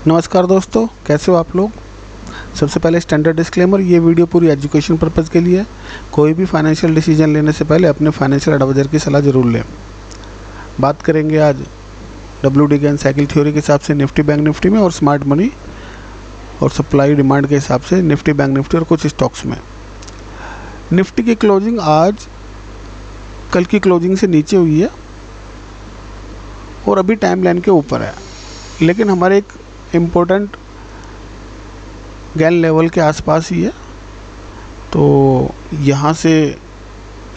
नमस्कार दोस्तों, कैसे हो आप लोग। सबसे पहले स्टैंडर्ड डिस्क्लेमर, ये वीडियो पूरी एजुकेशन पर्पज़ के लिए है। कोई भी फाइनेंशियल डिसीजन लेने से पहले अपने फाइनेंशियल एडवाइज़र की सलाह ज़रूर लें। बात करेंगे आज WD गैन साइकिल थ्योरी के हिसाब से निफ्टी बैंक निफ्टी में और स्मार्ट मनी और सप्लाई डिमांड के हिसाब से निफ्टी बैंक निफ्टी और कुछ स्टॉक्स में। निफ्टी की क्लोजिंग आज कल की क्लोजिंग से नीचे हुई है और अभी टाइम लाइन के ऊपर है, लेकिन हमारे एक इम्पोर्टेंट गैन लेवल के आसपास ही है, तो यहाँ से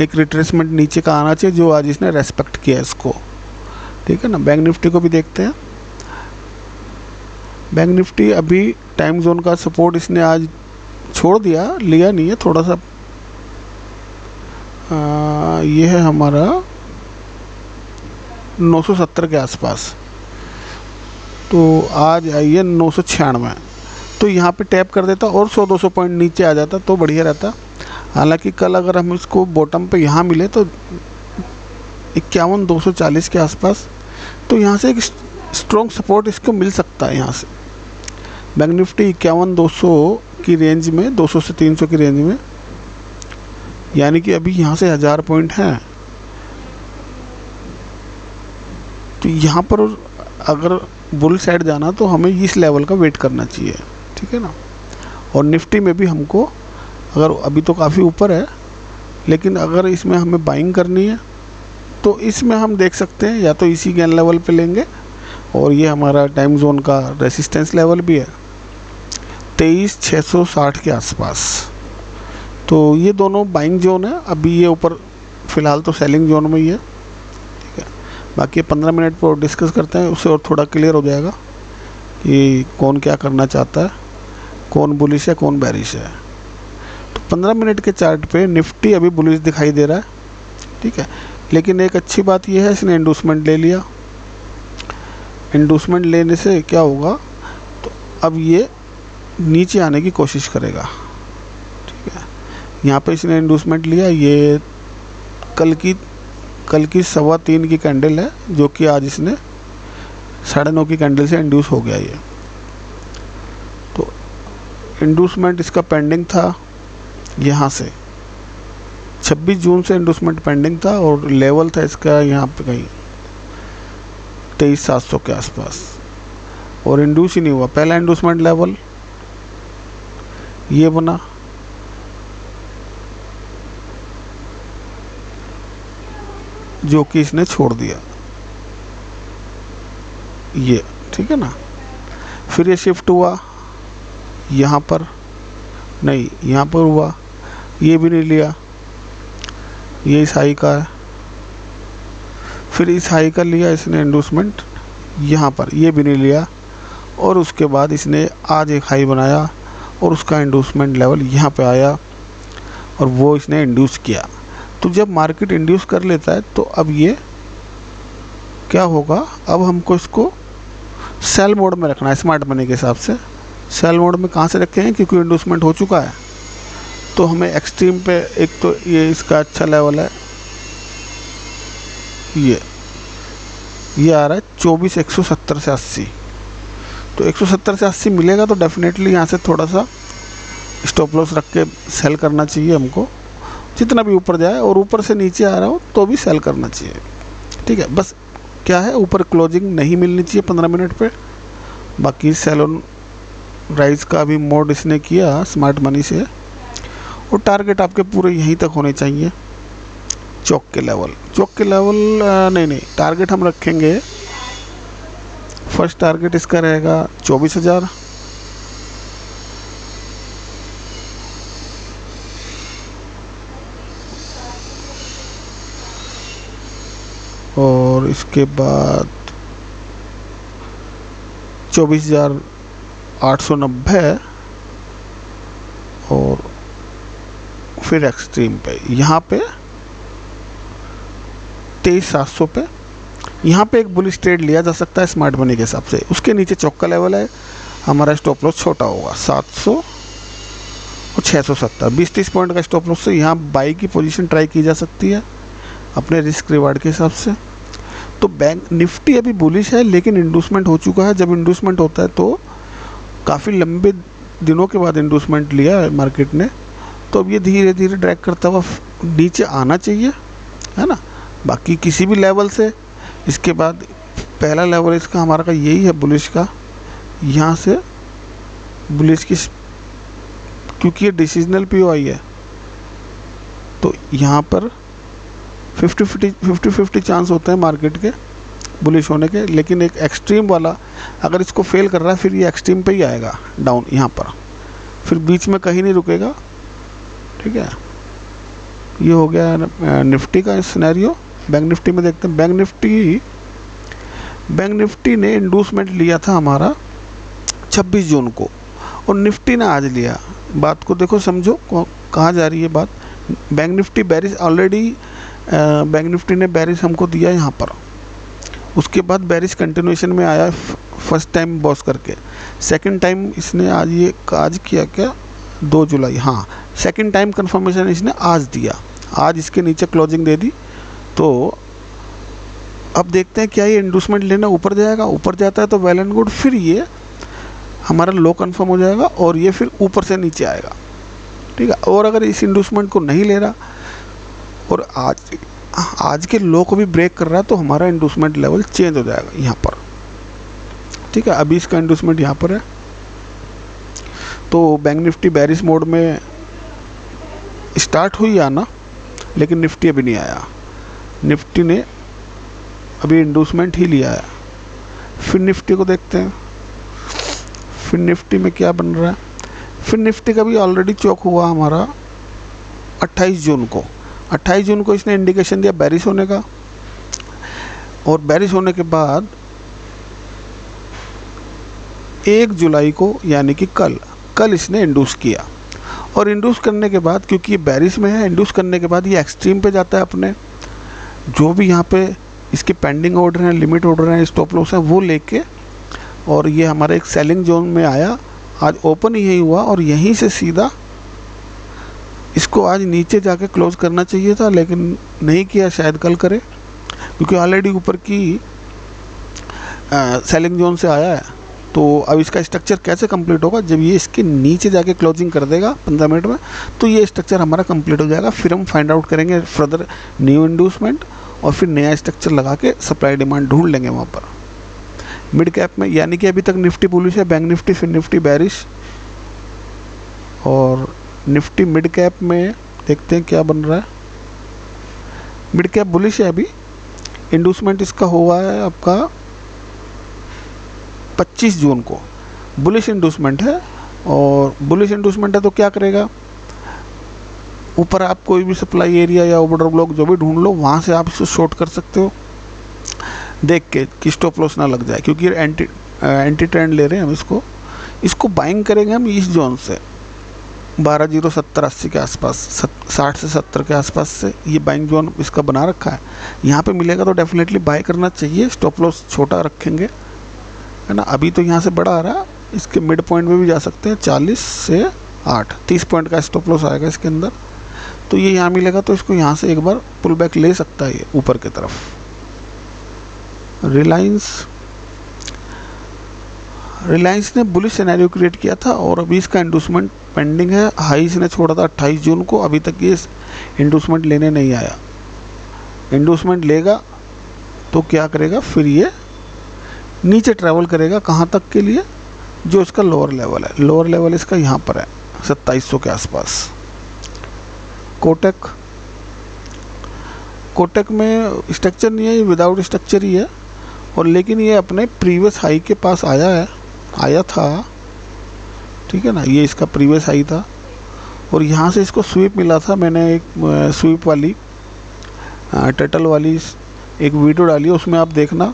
एक रिट्रेसमेंट नीचे का आना चाहिए जो आज इसने रेस्पेक्ट किया इसको। ठीक है ना। बैंक निफ्टी को भी देखते हैं। बैंक निफ्टी अभी टाइम जोन का सपोर्ट इसने आज छोड़ दिया, लिया नहीं है थोड़ा सा। ये है हमारा 970 के आसपास, तो आज आई है 996। तो यहाँ पे टैप कर देता और 100-200 पॉइंट नीचे आ जाता तो बढ़िया रहता। हालांकि कल अगर हम इसको बॉटम पे यहाँ मिले तो 51,240 के आसपास, तो यहाँ से एक स्ट्रॉन्ग सपोर्ट इसको मिल सकता है। यहाँ से बैंक निफ्टी 51,200 की रेंज में, 200 से 300 की रेंज में, यानी कि अभी यहाँ से 1000 पॉइंट हैं। तो यहाँ पर अगर बुल साइड जाना तो हमें इस लेवल का वेट करना चाहिए। ठीक है ना। और निफ्टी में भी हमको, अगर अभी तो काफ़ी ऊपर है, लेकिन अगर इसमें हमें बाइंग करनी है तो इसमें हम देख सकते हैं या तो इसी गैन लेवल पे लेंगे, और ये हमारा टाइम जोन का रेसिस्टेंस लेवल भी है 23,660 के आसपास। तो ये दोनों बाइंग जोन है। अभी ये ऊपर फ़िलहाल तो सेलिंग जोन में ही है। ठीक है। बाकी 15 मिनट पर डिस्कस करते हैं, उससे और थोड़ा क्लियर हो जाएगा कि कौन क्या करना चाहता है, कौन बुलिश है कौन बैरिश है। तो 15 मिनट के चार्ट पे निफ्टी अभी बुलिश दिखाई दे रहा है। ठीक है। लेकिन एक अच्छी बात यह है, इसने इंडोसमेंट ले लिया। इंडोसमेंट लेने से क्या होगा, तो अब ये नीचे आने की कोशिश करेगा। ठीक है। यहाँ पे इसने इंडोसमेंट लिया। ये कल की 3:15 की कैंडल है, जो कि आज इसने 9:30 की कैंडल से इंड्यूस हो गया। ये तो इंडूसमेंट इसका पेंडिंग था यहाँ से 26 जून से इंडूसमेंट पेंडिंग था, और लेवल था इसका यहाँ पे कहीं 23,700 के आसपास, और इंड्यूस ही नहीं हुआ। पहला इंडूसमेंट लेवल ये बना, जो कि इसने छोड़ दिया ये। ठीक है ना। फिर ये शिफ्ट हुआ यहाँ पर, नहीं यहाँ पर हुआ, ये भी नहीं लिया, ये इस हाई का है। फिर इस हाई का लिया इसने इंडोसमेंट यहाँ पर, ये भी नहीं लिया, और उसके बाद इसने आज एक हाई बनाया और उसका इंडोसमेंट लेवल यहाँ पे आया और वो इसने इंड्यूस किया। तो जब मार्केट इंड्यूस कर लेता है तो अब ये क्या होगा, अब हमको इसको सेल मोड में रखना है स्मार्ट मनी के हिसाब से। सेल मोड में कहाँ से रखेंगे, क्योंकि इंडोसमेंट हो चुका है। तो हमें एक्सट्रीम पे एक तो ये इसका अच्छा लेवल है, ये आ रहा है 24,170 से 80। तो 170 से 80 मिलेगा तो डेफिनेटली यहाँ से थोड़ा सा स्टॉप लॉस रख के सेल करना चाहिए हमको, जितना भी ऊपर जाए। और ऊपर से नीचे आ रहा हो तो भी सेल करना चाहिए। ठीक है। बस क्या है, ऊपर क्लोजिंग नहीं मिलनी चाहिए 15 मिनट पे। बाकी सेल ऑन राइज का भी मोड इसने किया स्मार्ट मनी से, और टारगेट आपके पूरे यहीं तक होने चाहिए। चौक के लेवल नहीं, टारगेट हम रखेंगे। फर्स्ट टारगेट इसका रहेगा 24,000, और इसके बाद 24,890, और फिर एक्सट्रीम पे यहाँ पे 23,700 पे। यहाँ पे एक बुलिश ट्रेड लिया जा सकता है स्मार्ट मनी के हिसाब से। उसके नीचे चौका लेवल है, हमारा स्टॉप लॉस छोटा होगा 700 और 670, 20-30 पॉइंट का स्टॉप लॉस से यहाँ बाई की पोजीशन ट्राई की जा सकती है अपने रिस्क रिवार्ड के हिसाब से। तो बैंक निफ्टी अभी बुलिश है, लेकिन इंडूसमेंट हो चुका है। जब इंडूसमेंट होता है तो काफ़ी लंबे दिनों के बाद इंडूसमेंट लिया है मार्केट ने, तो अब ये धीरे धीरे ड्रैग करता हुआ नीचे आना चाहिए, है ना। बाकी किसी भी लेवल से इसके बाद पहला लेवल इसका हमारा का यही है बुलिश का, यहाँ से बुलिश की, क्योंकि ये डिसीजनल पीओआई है तो यहाँ पर 50-50 चांस होते हैं मार्केट के बुलिश होने के, लेकिन एक एक्सट्रीम वाला अगर इसको फेल कर रहा है फिर ये एक्सट्रीम पे ही आएगा डाउन यहाँ पर, फिर बीच में कहीं नहीं रुकेगा, ठीक है। ये हो गया निफ्टी का सिनेरियो। बैंक निफ्टी में देखते हैं। बैंक निफ्टी ने इंडूसमेंट लिया था हमारा 26 जून को और निफ्टी ने आज लिया। बात को देखो, समझो कहाँ जा रही है बात। Bank Nifty bearish already, bank Nifty ने बेरिश हमको दिया यहाँ पर, उसके बाद बेरिश कंटिन्यूएशन में आया फर्स्ट टाइम बॉस करके, सेकंड टाइम इसने आज किया क्या 2 जुलाई, हाँ सेकंड टाइम कंफर्मेशन इसने आज दिया, आज इसके नीचे क्लोजिंग दे दी। तो अब देखते हैं क्या ये इंडूसमेंट लेना ऊपर जाएगा, ऊपर जाता है तो वेल एंड गुड, फिर ये हमारा लो कंफर्म हो जाएगा और ये फिर ऊपर से नीचे आएगा, ठीक है। और अगर इस इंडूसमेंट को नहीं ले रहा और आज के लो को भी ब्रेक कर रहा है तो हमारा इंडूसमेंट लेवल चेंज हो जाएगा यहाँ पर, ठीक है। अभी इसका इंडूसमेंट यहाँ पर है। तो बैंक निफ्टी बेरिश मोड में स्टार्ट हुई आना, लेकिन निफ्टी अभी नहीं आया। निफ्टी ने अभी इंडूसमेंट ही लिया है। फिर निफ्टी को देखते हैं, फिर निफ्टी में क्या बन रहा है। फिर निफ्टी का भी ऑलरेडी चौक हुआ हमारा 28 जून को। 28 जून को इसने इंडिकेशन दिया बेरिश होने का, और बेरिश होने के बाद 1 जुलाई को यानी कि कल इसने इंडूस किया, और इंडूस करने के बाद क्योंकि ये बेरिश में है, इंडूस करने के बाद ये एक्सट्रीम पे जाता है। अपने जो भी यहाँ पे इसके पेंडिंग ऑर्डर हैं, लिमिट ऑर्डर हैं, स्टॉप लॉस हैं, वो लेके, और ये हमारा एक सेलिंग जोन में आया। आज ओपन यही हुआ और यहीं से सीधा इसको आज नीचे जाके क्लोज करना चाहिए था, लेकिन नहीं किया, शायद कल करे, क्योंकि ऑलरेडी ऊपर की सेलिंग जोन से आया है। तो अब इसका स्ट्रक्चर कैसे कंप्लीट होगा, जब ये इसके नीचे जाके क्लोजिंग कर देगा 15 मिनट में, तो ये स्ट्रक्चर हमारा कंप्लीट हो जाएगा। फिर हम फाइंड आउट करेंगे फर्दर न्यू इंडूसमेंट, और फिर नया स्ट्रक्चर लगा के सप्लाई डिमांड ढूंढ लेंगे वहाँ पर मिड कैप में। यानी कि अभी तक निफ्टी बुलिश है, बैंक निफ्टी, फिर निफ्टी बेरिश, और निफ्टी मिड कैप में देखते हैं क्या बन रहा है। मिड कैप बुलिश है अभी। इंडूसमेंट इसका हुआ है आपका 25 जून को, बुलिश इंडूसमेंट है। और बुलिश इंडूसमेंट है तो क्या करेगा, ऊपर आप कोई भी सप्लाई एरिया या ऑर्डर ब्लॉक जो भी ढूंढ लो, वहाँ से आप इसको शॉर्ट कर सकते हो देख के कि स्टॉप लॉस ना लग जाए, क्योंकि एंटी ट्रेंड ले रहे हैं हम। इसको बाइंग करेंगे हम इस जोन से 12.070-80 के आसपास, 60 से 70 के आसपास से ये बाइंग जोन इसका बना रखा है। यहाँ पे मिलेगा तो डेफिनेटली बाय करना चाहिए। स्टॉप लॉस छोटा रखेंगे, है ना। अभी तो यहाँ से बड़ा आ रहा है, इसके मिड पॉइंट में भी जा सकते हैं, 40 से 8, 30 पॉइंट का स्टॉप लॉस आएगा इसके अंदर। तो ये यहाँ मिलेगा तो इसको यहाँ से एक बार पुल बैक ले सकता है ये ऊपर की तरफ। रिलायंस ने बुलिश सिनेरियो क्रिएट किया था और अभी इसका इंडूसमेंट पेंडिंग है। हाई इसने छोड़ा था 28 जून को, अभी तक ये इंडूसमेंट लेने नहीं आया। इंडूसमेंट लेगा तो क्या करेगा, फिर ये नीचे ट्रैवल करेगा कहाँ तक के लिए, जो इसका लोअर लेवल है। लोअर लेवल इसका यहाँ पर है 2700 के आसपास। कोटक में स्ट्रक्चर नहीं है, विदाउट स्ट्रक्चर ही है, और लेकिन ये अपने प्रीवियस हाई के पास आया था, ठीक है ना। ये इसका प्रीवियस हाई था और यहाँ से इसको स्वीप मिला था। मैंने एक स्वीप वाली टर्टल वाली एक वीडियो डाली है, उसमें आप देखना,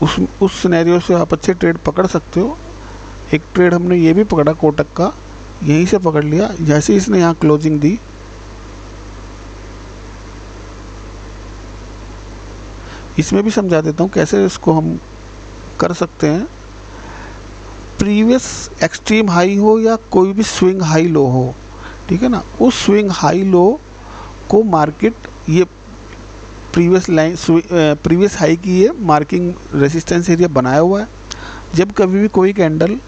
उस सिनेरियो से आप अच्छे ट्रेड पकड़ सकते हो। एक ट्रेड हमने ये भी पकड़ा कोटक का, यहीं से पकड़ लिया। जैसे इसने यहाँ क्लोजिंग दी, इसमें भी समझा देता हूँ कैसे इसको हम कर सकते हैं। प्रीवियस एक्सट्रीम हाई हो या कोई भी स्विंग हाई लो हो, ठीक है ना, उस स्विंग हाई लो को मार्केट ये प्रीवियस हाई की ये मार्किंग रेजिस्टेंस एरिया बनाया हुआ है। जब कभी भी कोई कैंडल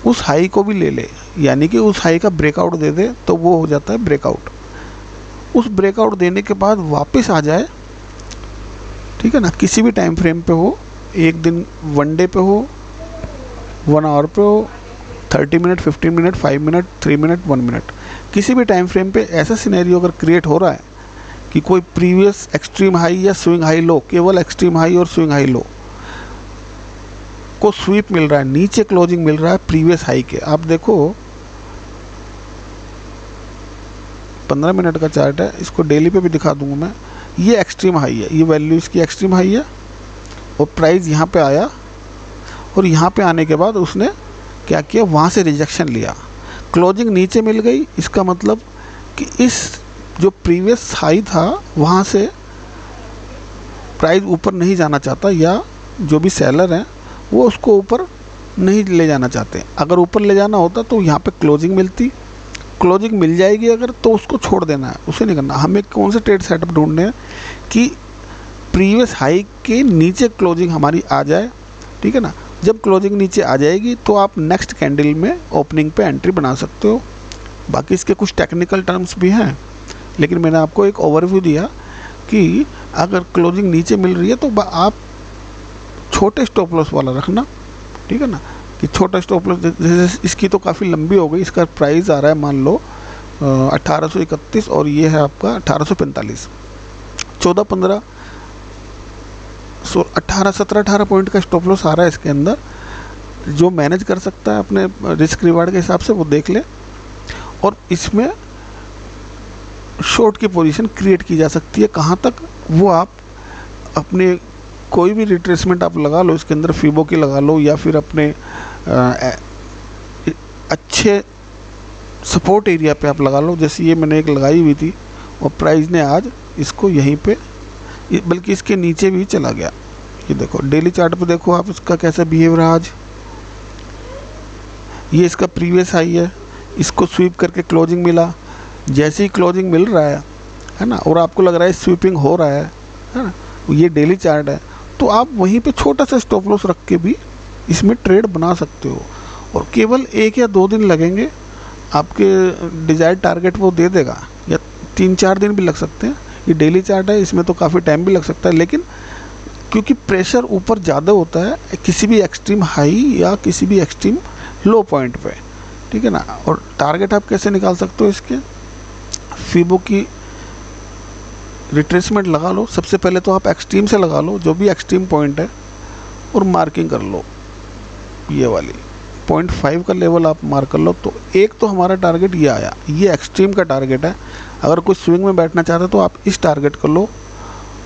उस हाई को भी ले ले, यानी कि उस हाई का ब्रेकआउट दे दे, तो वो हो जाता है ब्रेकआउट। उस ब्रेकआउट देने के बाद वापस आ जाए, ठीक है ना, किसी भी टाइम फ्रेम पे हो, एक दिन, वन डे पे हो, 1 आवर पे हो, 30 minute, 15 minute, 5 minute, 3 minute, 1 minute, किसी भी टाइम फ्रेम पे ऐसा सिनेरियो अगर क्रिएट हो रहा है कि कोई प्रीवियस एक्सट्रीम हाई या स्विंग हाई लो, केवल एक्सट्रीम हाई और स्विंग हाई लो को स्वीप मिल रहा है, नीचे क्लोजिंग मिल रहा है प्रीवियस हाई के। आप देखो 15 मिनट का चार्ट है, इसको डेली पे भी दिखा दूंगा मैं। ये एक्सट्रीम हाई है, ये वैल्यू इसकी एक्सट्रीम हाई है, और प्राइस यहाँ पे आया, और यहाँ पे आने के बाद उसने क्या किया, वहाँ से रिजेक्शन लिया, क्लोजिंग नीचे मिल गई। इसका मतलब कि इस जो प्रीवियस हाई था वहाँ से प्राइस ऊपर नहीं जाना चाहता, या जो भी सेलर हैं वो उसको ऊपर नहीं ले जाना चाहते। अगर ऊपर ले जाना होता तो यहाँ पे क्लोजिंग मिलती, क्लोजिंग मिल जाएगी अगर, तो उसको छोड़ देना है, उसे नहीं करना। हमें कौन से ट्रेड सेटअप ढूंढने हैं कि प्रीवियस हाई के नीचे क्लोजिंग हमारी आ जाए, ठीक है ना। जब क्लोजिंग नीचे आ जाएगी तो आप नेक्स्ट कैंडल में ओपनिंग पे एंट्री बना सकते हो। बाकी इसके कुछ टेक्निकल टर्म्स भी हैं, लेकिन मैंने आपको एक ओवरव्यू दिया कि अगर क्लोजिंग नीचे मिल रही है तो आप छोटे स्टॉप लॉस वाला रखना, ठीक है ना, कि छोटा स्टॉप लॉस, जैसे इसकी तो काफ़ी लंबी हो गई, इसका प्राइस आ रहा है मान लो 1831 और ये है आपका 1845, 14-15 17-18 पॉइंट का स्टॉप लॉस आ रहा है इसके अंदर। जो मैनेज कर सकता है अपने रिस्क रिवार्ड के हिसाब से वो देख ले, और इसमें शॉर्ट की पोजीशन क्रिएट की जा सकती है। कहाँ तक, वो आप अपने कोई भी रिट्रेसमेंट आप लगा लो, इसके अंदर फीबो की लगा लो, या फिर अपने अच्छे सपोर्ट एरिया पे आप लगा लो। जैसे ये मैंने एक लगाई हुई थी और प्राइस ने आज इसको यहीं पे, बल्कि इसके नीचे भी चला गया। ये देखो डेली चार्ट पे देखो आप इसका कैसा बिहेव रहा आज। ये इसका प्रीवियस हाई है, इसको स्वीप करके क्लोजिंग मिला। जैसे ही क्लोजिंग मिल रहा है ना, और आपको लग रहा है स्वीपिंग हो रहा है ना, ये डेली चार्ट है, तो आप वहीं पे छोटा सा स्टॉप लॉस रख के भी इसमें ट्रेड बना सकते हो। और केवल 1 या 2 दिन लगेंगे, आपके डिजायर्ड टारगेट वो दे देगा, या 3-4 दिन भी लग सकते हैं। ये डेली चार्ट है, इसमें तो काफ़ी टाइम भी लग सकता है, लेकिन क्योंकि प्रेशर ऊपर ज़्यादा होता है किसी भी एक्सट्रीम हाई या किसी भी एक्सट्रीम लो पॉइंट पे, ठीक है ना। और टारगेट आप कैसे निकाल सकते हो, इसके फीबो की रिट्रेसमेंट लगा लो। सबसे पहले तो आप एक्सट्रीम से लगा लो, जो भी एक्सट्रीम पॉइंट है, और मार्किंग कर लो। ये वाली 0.5 का लेवल आप मार्क कर लो। तो एक तो हमारा टारगेट ये आया, ये एक्सट्रीम का टारगेट है। अगर कोई स्विंग में बैठना चाहता है तो आप इस टारगेट कर लो।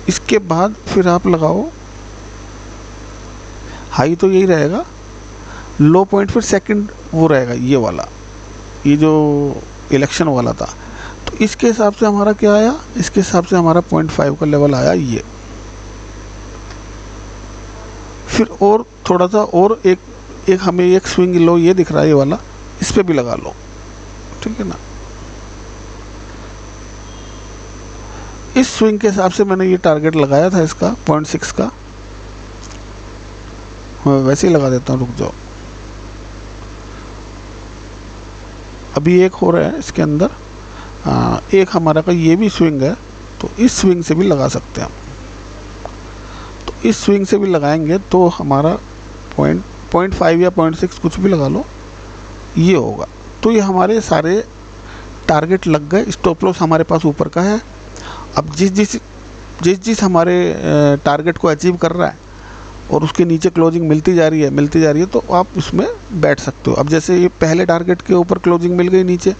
इसके बाद फिर आप लगाओ हाई, तो यही रहेगा। लो पॉइंट फिर सेकंड वो रहेगा ये वाला, ये जो इलेक्शन वाला था। तो इसके हिसाब से हमारा क्या आया, इसके हिसाब से हमारा 0.5 का लेवल आया ये। फिर और थोड़ा सा और एक हमें एक स्विंग लो ये दिख रहा है, ये वाला, इस पे भी लगा लो, ठीक है ना। इस स्विंग के हिसाब से मैंने ये टारगेट लगाया था इसका 0.6 का। मैं वैसे ही लगा देता हूँ, रुक जाओ। अभी एक हो रहा है इसके अंदर, एक हमारा का ये भी स्विंग है, तो इस स्विंग से भी लगा सकते हैं हम। तो इस स्विंग से भी लगाएंगे तो हमारा 0.5 या 0.6 कुछ भी लगा लो, ये होगा। तो ये हमारे सारे टारगेट लग गए। स्टॉप लॉस हमारे पास ऊपर का है। अब जिस हमारे टारगेट को अचीव कर रहा है और उसके नीचे क्लोजिंग मिलती जा रही है, तो आप उसमें बैठ सकते हो। अब जैसे ये पहले टारगेट के ऊपर क्लोजिंग मिल गई, नीचे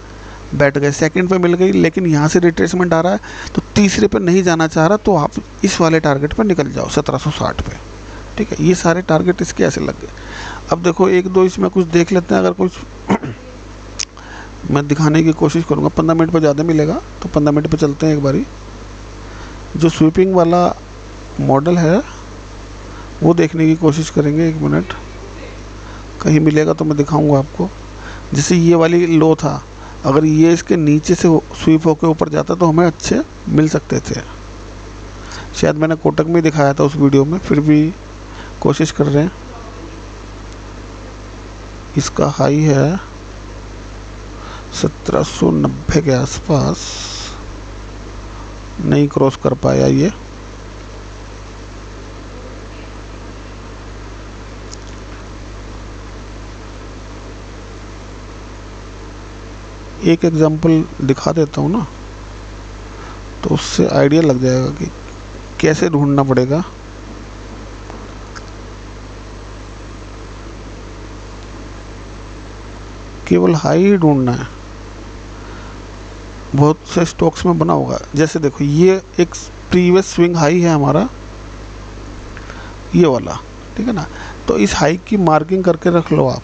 बैठ गए, सेकंड पे मिल गई, लेकिन यहाँ से रिट्रेसमेंट आ रहा है, तो तीसरे पे नहीं जाना चाह रहा, तो आप इस वाले टारगेट पर निकल जाओ 1760 पे, ठीक है। ये सारे टारगेट इसके ऐसे लग गए। अब देखो 1-2 इसमें कुछ देख लेते हैं। अगर कुछ मैं दिखाने की कोशिश करूँगा, 15 मिनट पर ज़्यादा मिलेगा, तो 15 मिनट पर चलते हैं एक बारी। जो स्वीपिंग वाला मॉडल है वो देखने की कोशिश करेंगे। 1 मिनट, कहीं मिलेगा तो मैं दिखाऊंगा आपको। जैसे ये वाली लो था, अगर ये इसके नीचे से स्वीप होकर ऊपर जाता तो हमें अच्छे मिल सकते थे। शायद मैंने कोटक में दिखाया था उस वीडियो में, फिर भी कोशिश कर रहे हैं। इसका हाई है 1790 के आसपास, नहीं क्रॉस कर पाया ये। एक एग्जांपल दिखा देता हूँ ना, तो उससे आइडिया लग जाएगा कि कैसे ढूंढना पड़ेगा। केवल हाई ही ढूंढना है, बहुत से स्टॉक्स में बना होगा। जैसे देखो ये एक प्रीवियस स्विंग हाई है हमारा, ये वाला, ठीक है ना। तो इस हाई की मार्किंग करके रख लो आप,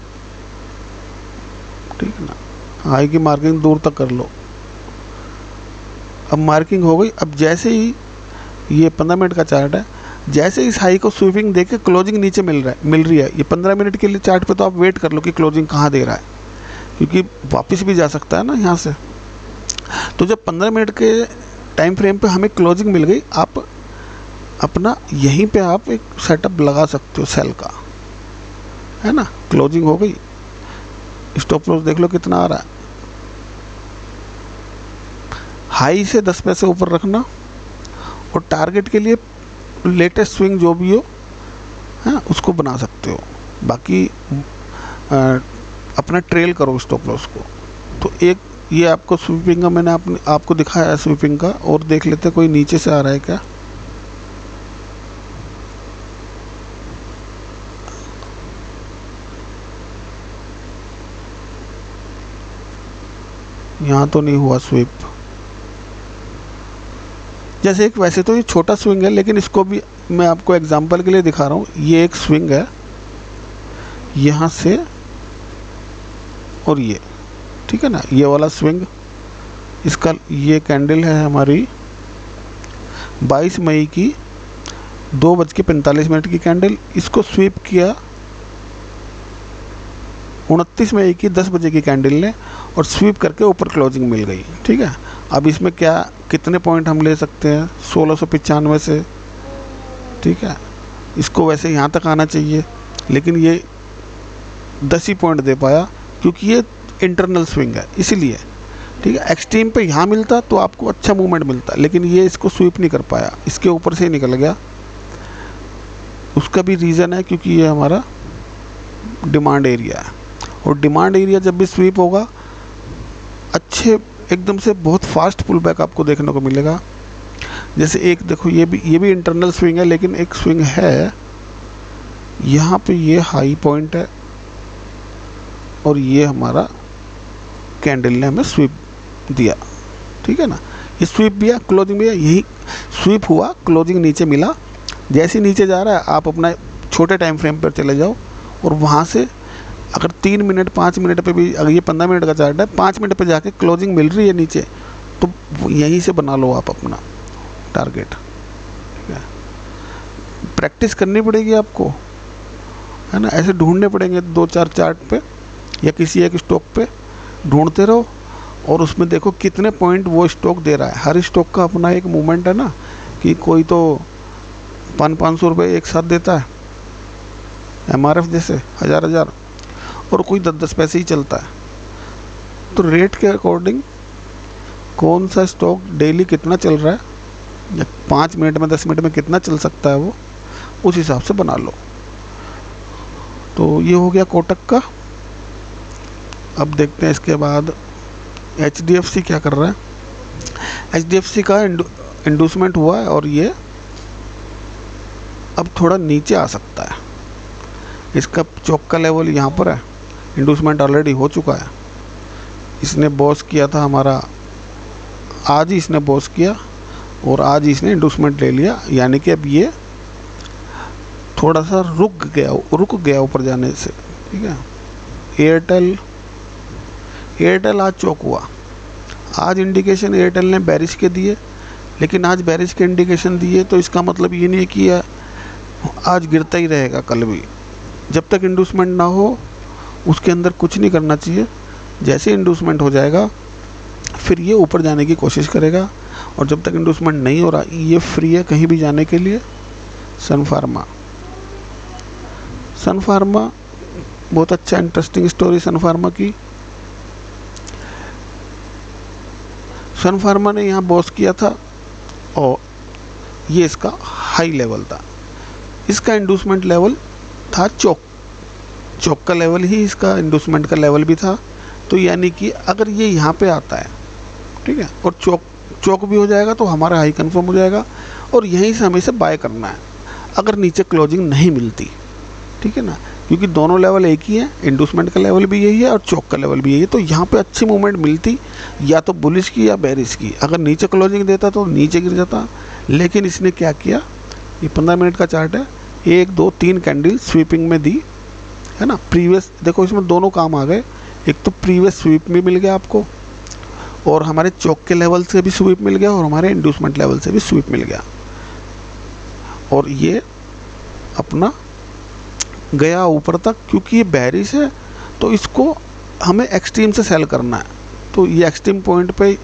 ठीक है ना। हाई की मार्किंग दूर तक कर लो। अब मार्किंग हो गई। अब जैसे ही ये 15 मिनट का चार्ट है, जैसे इस हाई को स्वीपिंग देके क्लोजिंग नीचे मिल रही है, ये 15 मिनट के लिए चार्ट पे तो आप वेट कर लो कि क्लोजिंग कहाँ दे रहा है, क्योंकि वापस भी जा सकता है ना यहाँ से। तो जब 15 मिनट के टाइम फ्रेम पे हमें क्लोजिंग मिल गई, आप अपना यहीं पे आप एक सेटअप लगा सकते हो सेल का, है ना। क्लोजिंग हो गई, स्टॉप लॉस देख लो कितना आ रहा है। हाई से 10 पैसे ऊपर रखना, और टारगेट के लिए लेटेस्ट स्विंग जो भी हो, है, उसको बना सकते हो। बाकी अपना ट्रेल करो स्टॉप लॉस को। तो एक ये आपको स्वीपिंग का मैंने आपको दिखाया है स्वीपिंग का, और देख लेते कोई नीचे से आ रहा है क्या। यहाँ तो नहीं हुआ स्वीप। जैसे एक, वैसे तो ये छोटा स्विंग है, लेकिन इसको भी मैं आपको एग्जांपल के लिए दिखा रहा हूँ। ये एक स्विंग है यहाँ से, और ये, ठीक है ना, ये वाला स्विंग। इसका ये कैंडल है हमारी 22 मई की 2:45 की कैंडल। इसको स्वीप किया 29 मई की 10 बजे की कैंडल ने, और स्वीप करके ऊपर क्लोजिंग मिल गई, ठीक है। अब इसमें क्या, कितने पॉइंट हम ले सकते हैं, 1695 से, ठीक है। इसको वैसे यहाँ तक आना चाहिए, लेकिन ये 10 ही पॉइंट दे पाया, क्योंकि ये इंटरनल स्विंग है, इसीलिए, ठीक है। एक्सट्रीम पे यहाँ मिलता तो आपको अच्छा मूवमेंट मिलता, लेकिन ये इसको स्वीप नहीं कर पाया, इसके ऊपर से ही निकल गया। उसका भी रीज़न है, क्योंकि ये हमारा डिमांड एरिया है, और डिमांड एरिया जब भी स्वीप होगा, अच्छे एकदम से बहुत फास्ट पुल बैक आपको देखने को मिलेगा। जैसे एक देखो, ये भी इंटरनल स्विंग है, लेकिन एक स्विंग है यहाँ पे, ये हाई पॉइंट है, और ये हमारा कैंडल ने हमें स्वीप दिया, ठीक है ना। ये स्वीप भी है, क्लोजिंग भी है, यही स्वीप हुआ, क्लोजिंग नीचे मिला। जैसे नीचे जा रहा है, आप अपना छोटे टाइम फ्रेम पर चले जाओ, और वहाँ से अगर 3 मिनट 5 मिनट पे भी, अगर ये 15 मिनट का चार्ट है, 5 मिनट पे जाके क्लोजिंग मिल रही है नीचे, तो यहीं से बना लो आप अपना टारगेट, ठीक है। प्रैक्टिस करनी पड़ेगी आपको, है ना। ऐसे ढूंढने पड़ेंगे 2-4 चार्ट पे, या किसी एक स्टॉक पे ढूंढते रहो, और उसमें देखो कितने पॉइंट वो स्टॉक दे रहा है। हर स्टॉक का अपना एक मूवमेंट है ना, कि कोई तो 500-500 रुपये एक साथ देता है, MRF जैसे 1000-1000, और कोई 10-10 पैसे ही चलता है। तो रेट के अकॉर्डिंग कौन सा स्टॉक डेली कितना चल रहा है, या 5 मिनट में 10 मिनट में कितना चल सकता है, वो उस हिसाब से बना लो। तो ये हो गया कोटक का। अब देखते हैं इसके बाद HDFC क्या कर रहा है। HDFC का इंडूसमेंट हुआ है, और ये अब थोड़ा नीचे आ सकता है। इसका चौक का लेवल यहाँ पर है, इंडूसमेंट ऑलरेडी हो चुका है। इसने बॉस किया था हमारा, आज ही इसने बॉस किया, और आज ही इसने इंडूसमेंट ले लिया, यानी कि अब ये थोड़ा सा रुक गया ऊपर जाने से, ठीक है। एयरटेल आज चौक हुआ। आज इंडिकेशन एयरटेल ने बेरिश के दिए, लेकिन आज बेरिश के इंडिकेशन दिए तो इसका मतलब ये नहीं है कि आज गिरता ही रहेगा कल भी। जब तक इंडूसमेंट ना हो, उसके अंदर कुछ नहीं करना चाहिए। जैसे इंडूसमेंट हो जाएगा, फिर ये ऊपर जाने की कोशिश करेगा, और जब तक इंडूसमेंट नहीं हो रहा, ये फ्री है कहीं भी जाने के लिए। सन फार्मा बहुत अच्छा इंटरेस्टिंग स्टोरी सन फार्मा की। सन फार्मा ने यहाँ बॉस किया था और ये इसका हाई लेवल था। इसका इंडूसमेंट लेवल था चौक का लेवल ही इसका इंडूसमेंट का लेवल भी था। तो यानी कि अगर ये यहाँ पे आता है, ठीक है, और चौक भी हो जाएगा तो हमारा हाई कंफर्म हो जाएगा और यहीं से हमें इसे बाय करना है अगर नीचे क्लोजिंग नहीं मिलती, ठीक है ना, क्योंकि दोनों लेवल एक ही है, इंडूसमेंट का लेवल भी यही है और चौक का लेवल भी यही है। तो यहाँ पे अच्छी मूवमेंट मिलती या तो बुलिश की या बेरिश की। अगर नीचे क्लोजिंग देता तो नीचे गिर जाता, लेकिन इसने क्या किया, ये 15 मिनट का चार्ट है, 1 2 3 कैंडल स्वीपिंग में दी है ना। प्रीवियस देखो इसमें दोनों काम आ गए, एक तो प्रीवियस स्वीप में मिल गया आपको और हमारे चौक के लेवल से भी स्वीप मिल गया और हमारे इंडूसमेंट लेवल से भी स्वीप मिल गया। और ये अपना गया ऊपर तक, क्योंकि ये बेरिश है तो इसको हमें एक्सट्रीम से सेल करना है। तो ये एक्सट्रीम पॉइंट पे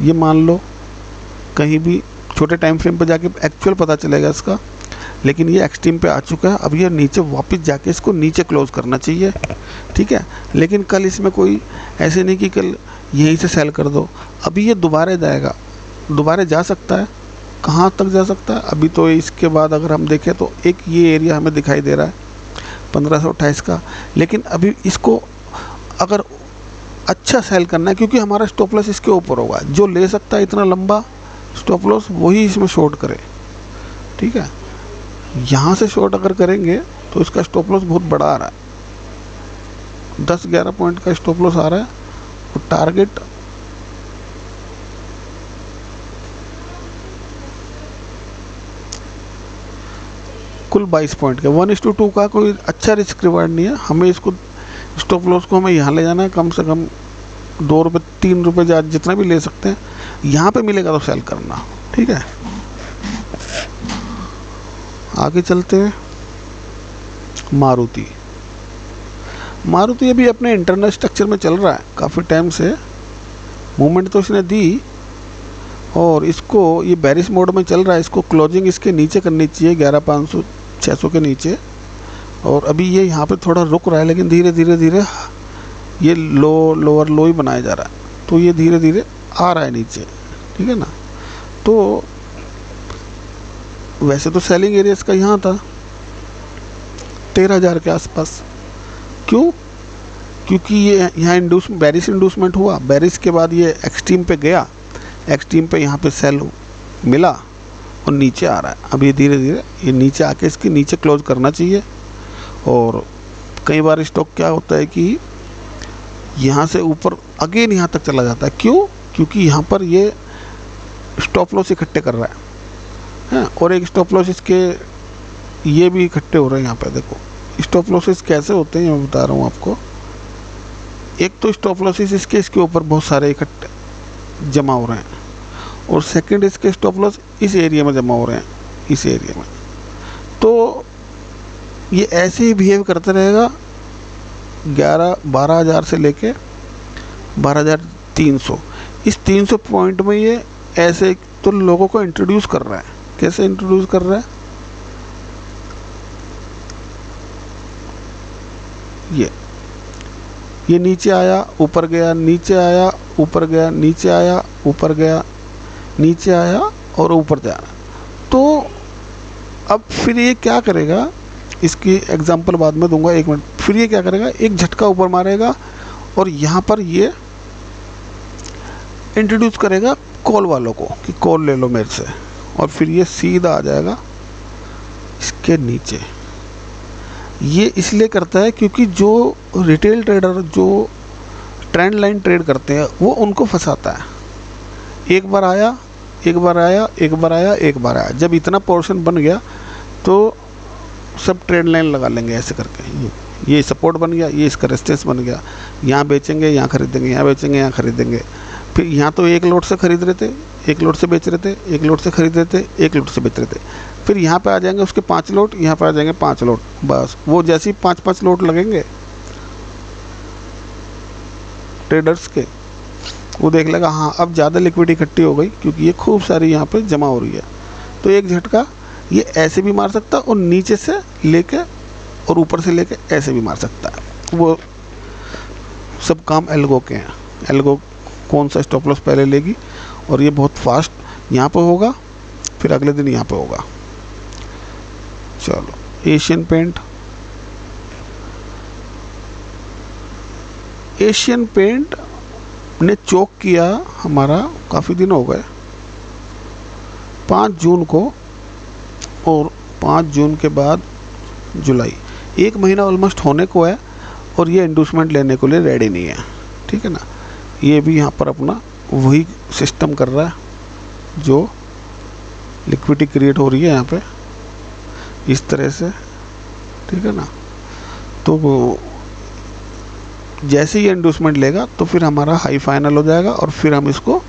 ये मान लो कहीं भी छोटे टाइम फ्रेम पे जाके एक्चुअल पता चलेगा इसका, लेकिन ये एक्सट्रीम पे आ चुका है। अब ये नीचे वापस जाके इसको नीचे क्लोज करना चाहिए, ठीक है। लेकिन कल इसमें कोई ऐसे नहीं कि कल यहीं से सेल कर दो, अभी ये दोबारा जाएगा, दोबारा जा सकता है। कहाँ तक जा सकता है अभी तो इसके बाद अगर हम देखें तो एक ये एरिया हमें दिखाई दे रहा है 1528 का, लेकिन अभी इसको अगर अच्छा सेल करना है, क्योंकि हमारा स्टॉप लॉस इसके ऊपर होगा, जो ले सकता है इतना लंबा स्टॉप लॉस वही इसमें शॉर्ट करे, ठीक है। यहाँ से शॉर्ट अगर करेंगे तो इसका स्टॉप लॉस बहुत बड़ा आ रहा है, 10-11 पॉइंट का स्टॉप लॉस आ रहा है और टारगेट कुल 22 पॉइंट का। 1:2 का कोई अच्छा रिस्क रिवार्ड नहीं है। हमें इसको स्टॉप लॉस को हमें यहाँ ले जाना है, कम से कम 2 रुपये 3 रुपये जितना भी ले सकते हैं, यहाँ पे मिलेगा तो सेल करना, ठीक है। आगे चलते हैं। मारुति अभी अपने इंटरनल स्ट्रक्चर में चल रहा है काफ़ी टाइम से, मूवमेंट तो इसने दी और इसको ये बेरिश मोड में चल रहा है। इसको क्लोजिंग इसके नीचे करनी चाहिए 11,500-600 के नीचे, और अभी ये यहाँ पे थोड़ा रुक रहा है, लेकिन धीरे धीरे ये लोअर लो ही बनाया जा रहा है। तो ये धीरे धीरे आ रहा है नीचे, ठीक है ना। तो वैसे तो सेलिंग एरिया इसका यहाँ था 13,000 के आसपास। क्यों? क्योंकि ये यहाँ बेरिश इंडूसमेंट हुआ, बेरिश के बाद ये एक्सट्रीम पे गया, एक्सट्रीम पे यहाँ पे सेल मिला और नीचे आ रहा है। अब ये धीरे धीरे ये नीचे आके इसके नीचे क्लोज करना चाहिए। और कई बार स्टॉक क्या होता है कि यहाँ से ऊपर अगेन यहाँ तक चला जाता है। क्यों? क्योंकि यहाँ पर ये स्टॉप लॉस इकट्ठे कर रहा है और एक स्टॉप लॉस इसके ये भी इकट्ठे हो रहे हैं। यहाँ पे देखो स्टॉप लॉसेस कैसे होते हैं मैं बता रहा हूँ आपको। एक तो स्टॉप लॉसेस इसके ऊपर बहुत सारे इकट्ठे जमा हो रहे हैं, और सेकंड इसके स्टॉप लॉस इस एरिया में जमा हो रहे हैं, इस एरिया में। तो ये ऐसे ही बिहेव करता रहेगा 12,000 से लेके 12,300। इस 300 पॉइंट में ये ऐसे तो लोगों को इंट्रोड्यूस कर रहा है। कैसे इंट्रोड्यूस कर रहा है? ये नीचे आया ऊपर गया, नीचे आया ऊपर गया, नीचे आया ऊपर गया, नीचे आया और ऊपर जा रहा। तो अब फिर ये क्या करेगा, इसकी एग्जांपल बाद में दूंगा, 1 मिनट। फिर ये क्या करेगा, एक झटका ऊपर मारेगा और यहाँ पर ये इंट्रोड्यूस करेगा कॉल वालों को कि कॉल ले लो मेरे से, और फिर ये सीधा आ जाएगा इसके नीचे। ये इसलिए करता है क्योंकि जो रिटेल ट्रेडर जो ट्रेंड लाइन ट्रेड करते हैं वो उनको फंसाता है। एक बार आया, एक बार आया, एक बार आया, एक बार आया। जब इतना पोर्शन बन गया तो सब ट्रेंड लाइन लगा लेंगे ऐसे करके। ये सपोर्ट बन गया, ये इसका रेजिस्टेंस बन गया, यहाँ बेचेंगे, यहाँ खरीदेंगे, यहाँ बेचेंगे, यहाँ खरीदेंगे। फिर यहाँ तो एक लोट से खरीद रहे थे, एक लोट से बेच रहे थे, एक लोट से खरीद रहे थे, एक लोट से बेच रहे थे। फिर यहाँ पे आ जाएंगे उसके 5 लोट, यहाँ पे आ जाएंगे 5 लोट। बस वो जैसे ही 5-5 लोट लगेंगे ट्रेडर्स के, वो देख लेगा हाँ अब ज़्यादा लिक्विडिटी इकट्ठी हो गई, क्योंकि ये खूब सारी यहाँ पे जमा हो रही है। तो एक झटका ये ऐसे भी मार सकता और नीचे से लेके और ऊपर से लेके ऐसे भी मार सकता है। वो सब काम एल्गो के हैं। एल्गो कौन सा स्टॉप लॉस पहले लेगी, और ये बहुत फास्ट यहाँ पे होगा, फिर अगले दिन यहाँ पे होगा। चलो एशियन पेंट, एशियन पेंट ने चोक किया हमारा, काफ़ी दिन हो गए, 5 जून को, और 5 जून के बाद जुलाई, 1 महीना ऑलमोस्ट होने को है, और ये इंडूसमेंट लेने के लिए रेडी नहीं है। ठीक है ना, ये भी यहाँ पर अपना वही सिस्टम कर रहा है जो लिक्विडिटी क्रिएट हो रही है यहाँ पे इस तरह से। ठीक है ना, तो जैसे ही इंडूसमेंट लेगा तो फिर हमारा हाई फाइनल हो जाएगा, और फिर हम इसको,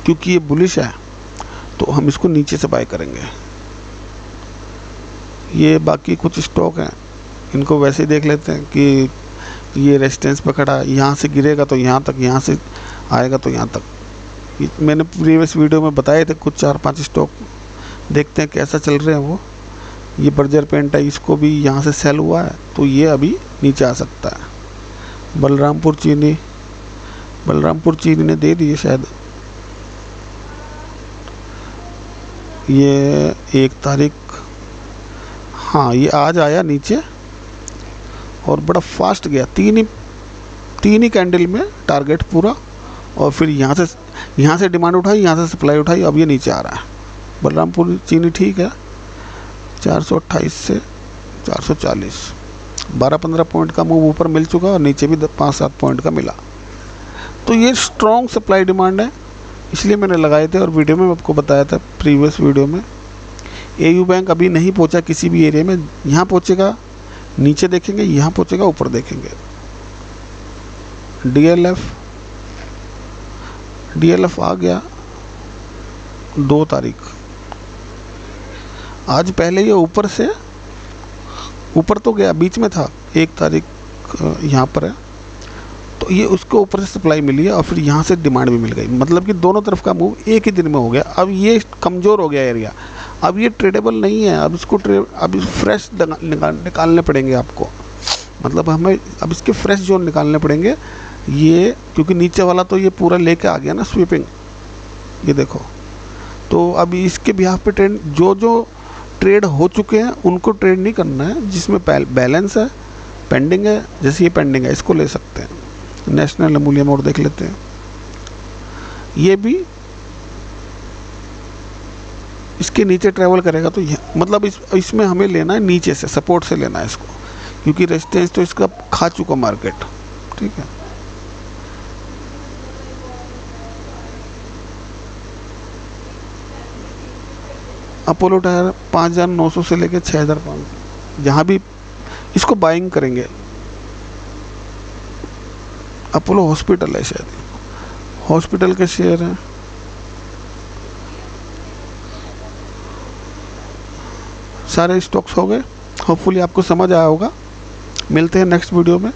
क्योंकि ये बुलिश है तो हम इसको नीचे से बाय करेंगे। ये बाकी कुछ स्टॉक हैं, इनको वैसे ही देख लेते हैं कि ये रेजिस्टेंस पे खड़ा है, यहाँ से गिरेगा तो यहाँ तक, यहाँ से आएगा तो यहाँ तक। मैंने प्रीवियस वीडियो में बताए थे कुछ 4-5 स्टॉक, देखते हैं कैसा चल रहे हैं वो। ये बर्जर पेंट है, इसको भी यहाँ से सेल हुआ है तो ये अभी नीचे आ सकता है। बलरामपुर चीनी, बलरामपुर चीनी ने दे दी है शायद, ये 1 तारीख, हाँ ये आज आया नीचे और बड़ा फास्ट गया, तीन ही कैंडल में टारगेट पूरा, और फिर यहाँ से डिमांड उठाई, यहाँ से सप्लाई उठाई, अब ये नीचे आ रहा है। बलरामपुर चीनी ठीक है, 428 से 440, 12-15 पॉइंट का मूव ऊपर मिल चुका, और नीचे भी 5-7 पॉइंट का मिला। तो ये स्ट्रॉन्ग सप्लाई डिमांड है, इसलिए मैंने लगाए थे, और वीडियो में आपको बताया था प्रीवियस वीडियो में। एयू बैंक अभी नहीं पहुंचा किसी भी एरिया में, यहाँ पहुंचेगा, नीचे देखेंगे, यहाँ पहुंचेगा, ऊपर देखेंगे। डीएलएफ आ गया 2 तारीख, आज पहले ये ऊपर तो गया, बीच में था, 1 तारीख यहाँ पर है, तो ये उसको ऊपर से सप्लाई मिली है, और फिर यहाँ से डिमांड भी मिल गई, मतलब कि दोनों तरफ का मूव एक ही दिन में हो गया। अब ये कमज़ोर हो गया एरिया, अब ये ट्रेडेबल नहीं है, अब इसको अब फ्रेश निकालने पड़ेंगे आपको, मतलब हमें अब इसके फ्रेश जोन निकालने पड़ेंगे ये, क्योंकि नीचे वाला तो ये पूरा लेके आ गया ना स्वीपिंग, ये देखो। तो अभी इसके बिहाफ पे ट्रेड, जो ट्रेड हो चुके हैं उनको ट्रेड नहीं करना है, जिसमें बैलेंस है, पेंडिंग है, जैसे ये पेंडिंग है इसको ले सकते हैं। नेशनल अमूल्य और देख लेते हैं, ये भी इसके नीचे ट्रेवल करेगा, तो मतलब इसमें हमें लेना है नीचे से, सपोर्ट से लेना है इसको, क्योंकि रेजिस्टेंस तो इसका खा चुका मार्केट। ठीक है, अपोलो टायर 5,900 से लेके 6,500, जहाँ भी इसको बाइंग करेंगे। अपोलो हॉस्पिटल है शायद, हॉस्पिटल के शेयर हैं, सारे स्टॉक्स हो गए। होपफुली आपको समझ आया होगा। मिलते हैं नेक्स्ट वीडियो में।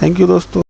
थैंक यू दोस्तों।